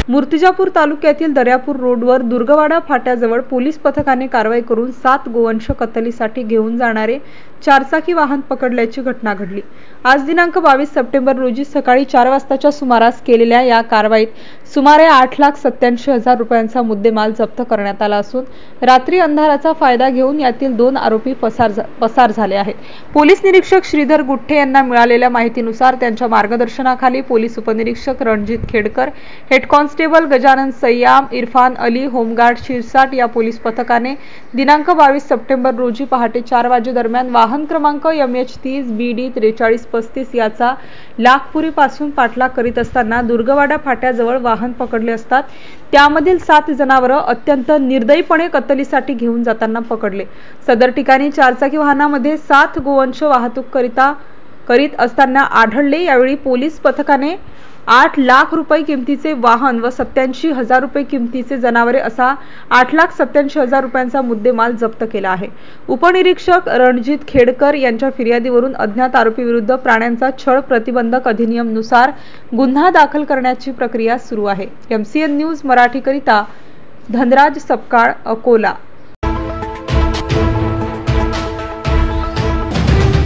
मूर्तिजापूर तालुक्यातील दर्यापूर रोडवर दुर्गवाडा फाट्याजवळ पोलीस पथकाने कारवाई करून 7 गोवंश कत्तलीसाठी घेऊन जाणारे चारचाकी वाहन पकडल्याची घटना घडली। आज दिनांक 22 सप्टेंबर रोजी सकाळी 4 वाजताच्या सुमारास केलेल्या या कारवाईत सुमारे 8,87,000 रुपयांचा मुद्देमाल जप्त करण्यात आला असून रात्री अंधाराचा फायदा घेऊन यातील 2 आरोपी पसार झाले आहेत। पोलीस निरीक्षक श्रीधर गुठ्ठे यांना मिळालेल्या माहितीनुसार त्यांच्या मार्गदर्शनाखाली पोलीस उपनिरीक्षक Ranjit Khedkar, head constable Gajanan Sayyam, Irfan Ali, home guard Shirsat या पोलीस पथकाने दिनांक 22 सप्टेंबर रोजी पहाटे 4 वाजेदरम्यान वाहन क्रमांक MH30 BD 4335 याचा लाखपुरी पासून पाठलाग करीत असताना दुर्गवाडा फाट्याजवळ वाहन पकडले असतात त्यामधील 7 जनावर अत्यंत निर्दयीपणे कत्तलीसाठी घेऊन जाताना पकडले। सदर ठिकाणी चारचाकी वाहनामध्ये 7 गोवंश वाहतूक करीत असताना आढळले। यावेळी पोलीस पथकाने 8 लाख रुपये किमतीचे वाहन व 87,000 रुपये किमतीचे जनावरे असा 8,87,000 रुपयांचा मुद्देमाल जप्त केला आहे। उपनिरीक्षक रणजित खेडकर यांच्या फिर्यादीवरून अज्ञात आरोपी विरुद्ध प्राण्यांचा छळ प्रतिबंधक अधिनियम नुसार गुन्हा दाखल करण्याची प्रक्रिया सुरू आहे। MCN न्यूज मराठी करिता धनराज सपकाळ, अकोला।